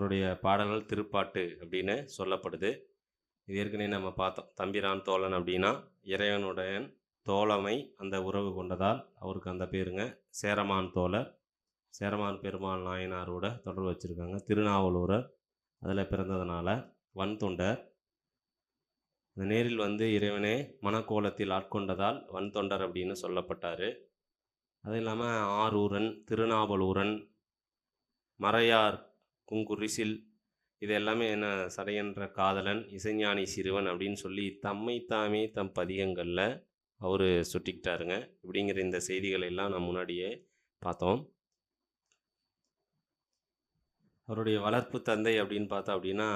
அவருடைய பாடல்கள் திருப்பாட்டு அப்படின்னு சொல்லப்படுது. இது ஏற்கனவே நம்ம பார்த்தோம். தம்பிரான் தோழன் அப்படின்னா இறைவனுடைய தோழமை அந்த உறவு கொண்டதால் அவருக்கு அந்த பேருங்க. சேரமான் தோழர், சேரமான் பெருமாள் நாயனாரோட தொடர்பு வச்சுருக்காங்க. திருநாவலூரர் அதில் பிறந்ததுனால வன்தொண்டர். அந்த நேரில் வந்து இறைவனே மனக்கோலத்தில் ஆட்கொண்டதால் வன்தொண்டர் அப்படின்னு சொல்லப்பட்டார். அது இல்லாமல் ஆரூரன், திருநாவலூரன், மறையார் குங்குரிசில், இது எல்லாமே என்ன சடையன்ற காதலன், இசைஞானி சிறுவன் அப்படின்னு சொல்லி தம்மைத்தாமே தம் பதிகங்களில் அவர் சுட்டிக்கிட்டாருங்க. இப்படிங்கிற இந்த செய்திகளை எல்லாம் நான் முன்னாடியே பார்த்தோம். அவருடைய வளர்ப்பு தந்தை அப்படின்னு பார்த்தோம் அப்படின்னா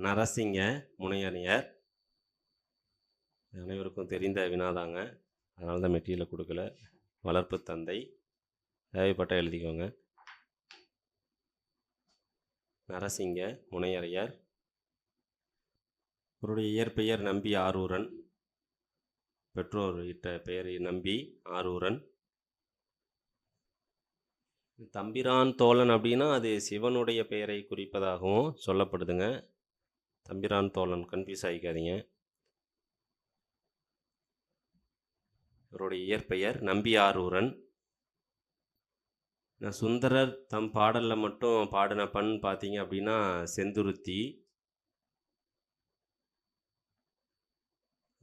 நரசிங்க முனையரையர். அனைவருக்கும் தெரிந்த வினாதாங்க, அதனால தான் மெட்டீரியலை கொடுக்கல. வளர்ப்பு தந்தை தேவைப்பட்ட எழுதிக்கோங்க. நரசிங்க முனையரையர். அவருடைய இயற்பெயர் நம்பி ஆரூரன். பெற்றோர் இட்ட பெயரை நம்பி ஆரூரன். தம்பிரான் தோழன் அப்படின்னா அது சிவனுடைய பெயரை குறிப்பதாகவும் சொல்லப்படுதுங்க. தம்பிரான் தோழன் கன்ஃபியூஸ் ஆகிக்காதீங்க. அவருடைய இயற்பெயர் நம்பி ஆரூரன். சுந்தரர் தம் பாடலில் மட்டும் பாடின பண் பார்த்தீங்க அப்படின்னா செந்துருத்தி,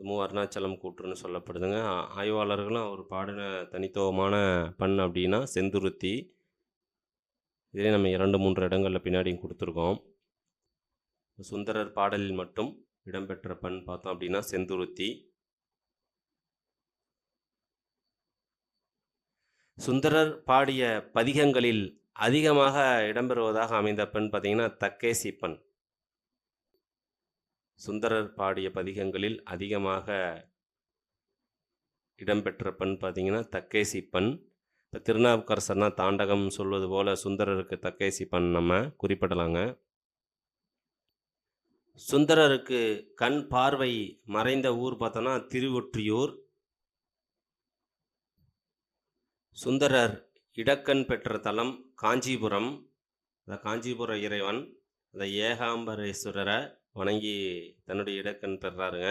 மூவர்ணாச்சலம் கூற்றுன்னு சொல்லப்படுதுங்க. ஆய்வாளர்களும் அவர் பாடின தனித்துவமான பண் அப்படின்னா செந்துருத்தி. இதே நம்ம 2-3 இடங்களில் பின்னாடியும் கொடுத்துருக்கோம். சுந்தரர் பாடலில் மட்டும் இடம்பெற்ற பண் பார்த்தோம் அப்படின்னா செந்துருத்தி. சுந்தரர் பாடிய பதிகங்களில் அதிகமாக இடம்பெறுவதாக அமைந்த பெண் பார்த்தீங்கன்னா தக்கேசி பண். சுந்தரர் பாடிய பதிகங்களில் அதிகமாக இடம்பெற்ற பண் பார்த்தீங்கன்னா தக்கேசி பண். இப்போ திருநாவுக்கரசர்னா தாண்டகம் சொல்வது போல சுந்தரருக்கு தக்கேசி பண் நம்ம குறிப்பிடலாங்க. சுந்தரருக்கு கண் பார்வை மறைந்த ஊர் பார்த்தோன்னா திருவொற்றியூர். சுந்தரர் இடக்கண் பெற்ற தலம் காஞ்சிபுரம். அந்த காஞ்சிபுர இறைவன் அந்த ஏகாம்பரேஸ்வரரை வணங்கி தன்னுடைய இடக்கண் பெறாருங்க.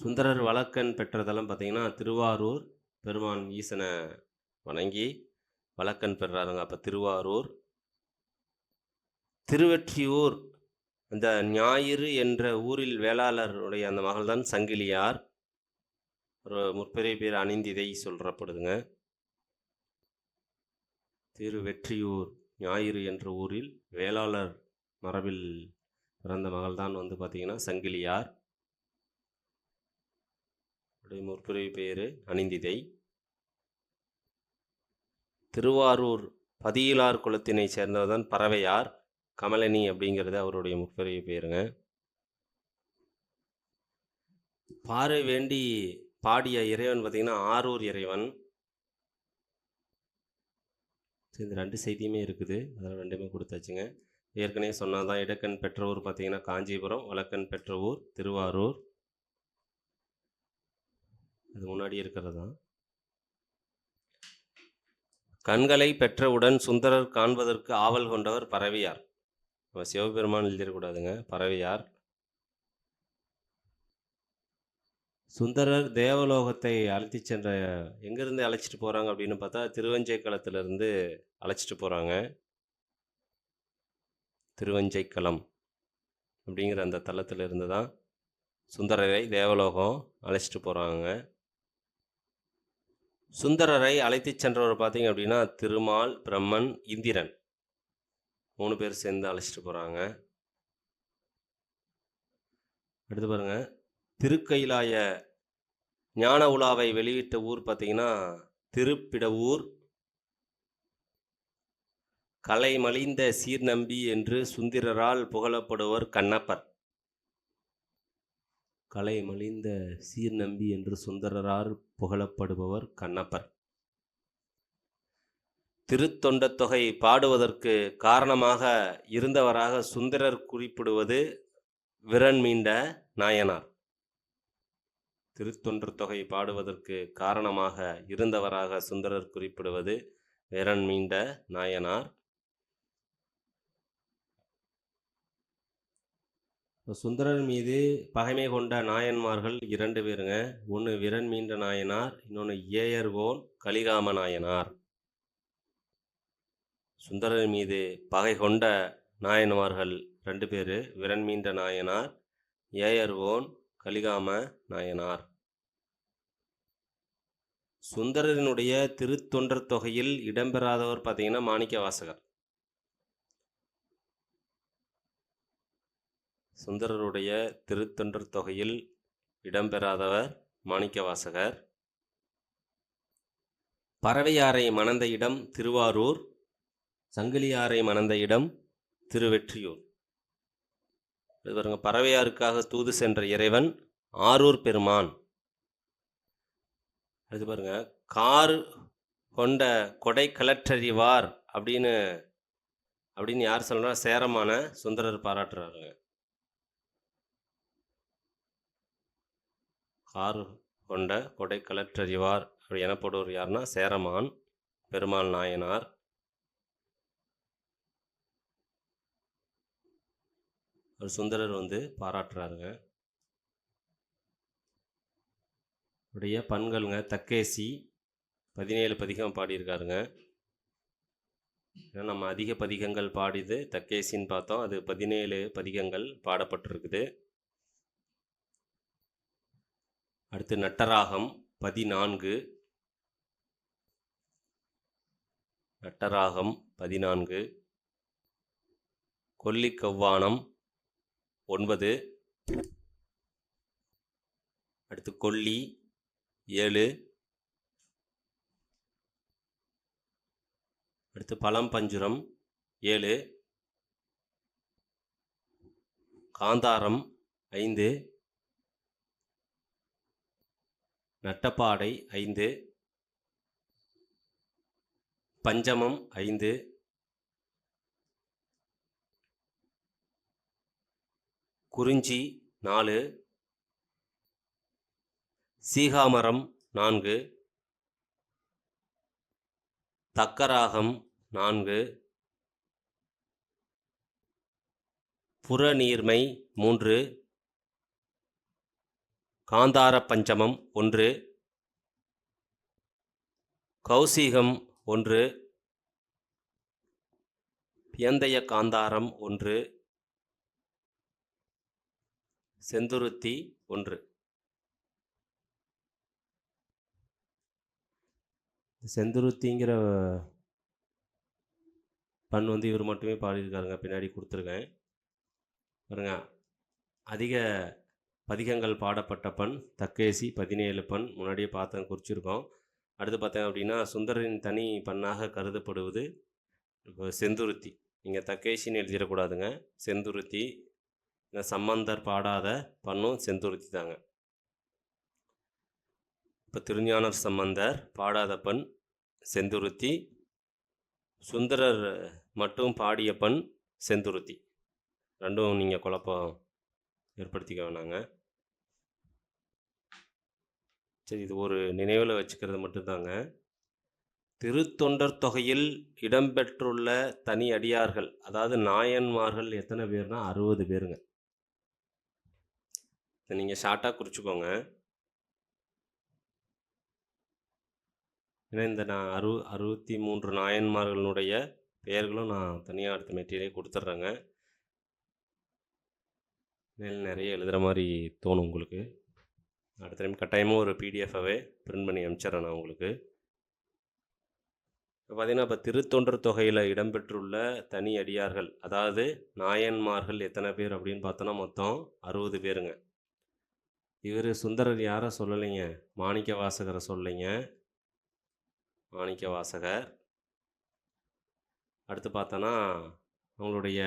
சுந்தரர் வலக்கண் பெற்ற தலம் பார்த்தீங்கன்னா திருவாரூர். பெருமான் ஈசனை வணங்கி வலக்கண் பெறாருங்க. அப்போ திருவாரூர். திருவொற்றியூர் அந்த ஞாயிறு என்ற ஊரில் வேளாளருடைய அந்த மகள்தான் சங்கிலியார். ஒரு முற்பெரிய பேர் அணிந்திதை சொல்றப்படுதுங்க. திருவொற்றியூர் ஞாயிறு என்ற ஊரில் வேளாளர் மரபில் பிறந்த மகள்தான் வந்து பார்த்தீங்கன்னா சங்கிலியார். முற்பெரிய பேர் அணிந்திதை. திருவாரூர் பதியிலார் குலத்தினை சேர்ந்தவர் தான் பறவையார். கமலினி அப்படிங்கிறது அவருடைய முற்பெரிய பேருங்க. பாறை வேண்டி பாடிய இறைவன் பார்த்தீங்கன்னா ஆரூர் இறைவன். இந்த 2 செய்தியுமே இருக்குது, அதில் 2மே கொடுத்தாச்சுங்க. ஏற்கனவே சொன்னாதான் இடக்கண் பெற்ற ஊர் பார்த்தீங்கன்னா காஞ்சிபுரம், வலக்கண் பெற்ற ஊர் திருவாரூர். அது முன்னாடி இருக்கிறது தான். கண்களை பெற்றவுடன் சுந்தரர் காண்பதற்கு ஆவல் கொண்டவர் பறவையார். சிவபெருமான் எழுதிடக்கூடாதுங்க, பறவையார். சுந்தரர் தேவலோகத்தை அழைத்து சென்ற எங்கேருந்து அழைச்சிட்டு போகிறாங்க அப்படின்னு பார்த்தா திருவஞ்சைக்களத்திலிருந்து அழைச்சிட்டு போகிறாங்க. திருவஞ்சைக்களம் அப்படிங்கிற அந்த தலத்திலிருந்து தான் சுந்தரரை தேவலோகம் அழைச்சிட்டு போகிறாங்க. சுந்தரரை அழைத்து சென்றவர் பார்த்தீங்க அப்படின்னா திருமால், பிரம்மன், இந்திரன் 3 பேர் சேர்ந்து அழைச்சிட்டு போகிறாங்க. அடுத்து பாருங்க, திருக்கைலாய ஞான உலாவை வெளியிட்ட ஊர் பார்த்தீங்கன்னா திருப்பிடவூர். கலை மலிந்த சீர்நம்பி என்று சுந்தரரால் புகழப்படுவர் கண்ணப்பர். கலை மலிந்த சீர்நம்பி என்று சுந்தரரால் புகழப்படுபவர் கண்ணப்பர். திருத்தொண்ட தொகை பாடுவதற்கு காரணமாக இருந்தவராக சுந்தரர் குறிப்பிடுவது விரண்மீண்ட நாயனார். திருத்தொண்டர் தொகை பாடுவதற்கு காரணமாக இருந்தவராக சுந்தரர் குறிப்பிடுவது விரன் மீண்ட நாயனார். சுந்தரர் மீது பகைமை கொண்ட நாயன்மார்கள் 2 பேருங்க. ஒன்று விரன் மீண்ட நாயனார், இன்னொன்று ஏயர்கோன் கலிகாம நாயனார். சுந்தரர் மீது பகை கொண்ட நாயன்மார்கள் 2 பேர், விரன் மீண்ட நாயனார், ஏயர்கோன் கலிகாம நாயனார். சுந்தரனுடைய திருத்தொண்டர் தொகையில் இடம்பெறாதவர் பார்த்தீங்கன்னா மாணிக்க வாசகர். சுந்தரருடைய திருத்தொண்டர் தொகையில் இடம்பெறாதவர் மாணிக்க வாசகர். பறவையாரை மணந்த இடம் திருவாரூர், சங்கிலியாரை மணந்த இடம் திருவெற்றியூர். இது பாருங்க, பறவையாருக்காக தூது சென்ற இறைவன் ஆரூர் பெருமான். அது பாருங்க, கார் கொண்ட கொடை கலற்றறிவார் அப்படின்னு யார் சொல்றா? சேரமான சுந்தரர் பாராட்டுறாருங்க. கார் கொண்ட கொடை கலற்றறிவார் அப்படி எனப்படுவர் யாருன்னா சேரமான் பெருமாள் நாயனார். ஒரு சுந்தரர் பாராட்டுறாருங்க. உடைய பண்கள்ங்க, தக்கேசி 17 பதிகம் பாடியிருக்காருங்க. ஏன்னா நம்ம அதிக பதிகங்கள் பாடிது தக்கேசின்னு பார்த்தோம். அது 17 பதிகங்கள் பாடப்பட்டிருக்குது. அடுத்து நட்டராகம் 14. நட்டராகம் 14. கொல்லிக்கவ்வானம் 9. அடுத்து கொல்லி 7. அடுத்து பழம்பஞ்சுரம் 7. காந்தாரம் 5. நட்டப்பாடை 5. பஞ்சமம் 5. குறிஞ்சி 4. சீகாமரம் 4. தக்கராகம் 4. புறநீர்மை 3. காந்தார பஞ்சமம் 1. கௌசிகம் 1. பியந்தய காந்தாரம் 1. செந்துருத்தி 1. செந்துருத்திங்கிற பண் இவர் மட்டுமே பாடியிருக்காருங்க. பின்னாடி கொடுத்துருக்கேன் பாருங்க. அதிக பதிகங்கள் பாடப்பட்ட பண் தக்கேசி 17 பண் முன்னாடியே பார்த்தேன், குறிச்சிருக்கோம். அடுத்து பார்த்தேன் அப்படின்னா சுந்தரின் தனி பண்ணாக கருதப்படுவது செந்துருத்தி. நீங்கள் தக்கேசின்னு எழுதிடக்கூடாதுங்க, செந்துருத்தி. இந்த சம்பந்தர் பாடாத பண்ணும் செந்துருத்தி தாங்க. இப்போ திருஞான சம்பந்தர் பாடாத பண் செந்துருத்தி, சுந்தரர் மட்டும் பாடிய பண் செந்துருத்தி. ரெண்டும் நீங்கள் குழப்பம் ஏற்படுத்திக்க வேணாங்க. சரி, இது ஒரு நினைவில் வச்சுக்கிறது மட்டும்தாங்க. திருத்தொண்டர் தொகையில் இடம்பெற்றுள்ள தனி அடியார்கள், அதாவது நாயன்மார்கள் எத்தனை பேர்னா 60 பேருங்க. இதை நீங்கள் ஷார்ட்டாக குறிச்சிக்கோங்க. ஏன்னா இந்த நான் 63 நாயன்மார்களுடைய பெயர்களும் நான் தனியாக அடுத்த மெட்டீரியலே கொடுத்துட்றேங்க. நிறைய எழுதுகிற மாதிரி தோணும் உங்களுக்கு. அடுத்த டைம் கட்டாயமாக ஒரு பிடிஎஃபாகவே பிரிண்ட் பண்ணி அனுப்பிச்சிட்றேன் நான் உங்களுக்கு. இப்போ பார்த்தீங்கன்னா, இப்போ திருத்தொண்டர் தொகையில் இடம்பெற்றுள்ள தனி அடியார்கள், அதாவது நாயன்மார்கள் எத்தனை பேர் அப்படின்னு பார்த்தோன்னா மொத்தம் 60 பேருங்க. இவர் சுந்தரர் யாரை சொல்லலைங்க? மாணிக்க வாசகரை சொல்லலைங்க. மாணிக்க வாசகர். அடுத்து பார்த்தோன்னா அவங்களுடைய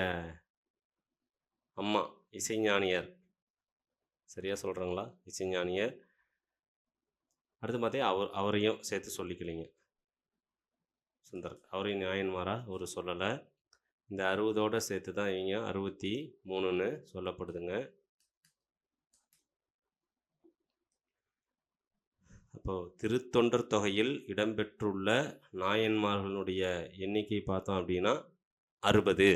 அம்மா இசைஞானியர், சரியாக சொல்கிறாங்களா? இசைஞானியர். அடுத்து பார்த்தா அவரையும் சேர்த்து சொல்லிக்கலைங்க. சுந்தர் அவரையும் நாயன்மாராக ஒரு சொல்லலை. இந்த 60ஓடு சேர்த்து தான் இவங்க 63ன்னு சொல்லப்படுதுங்க. அப்போது திருத்தொண்டர் தொகையில் இடம்பெற்றுள்ள நாயன்மார்களுடைய எண்ணிக்கை பார்த்தோம் அப்படின்னா 60.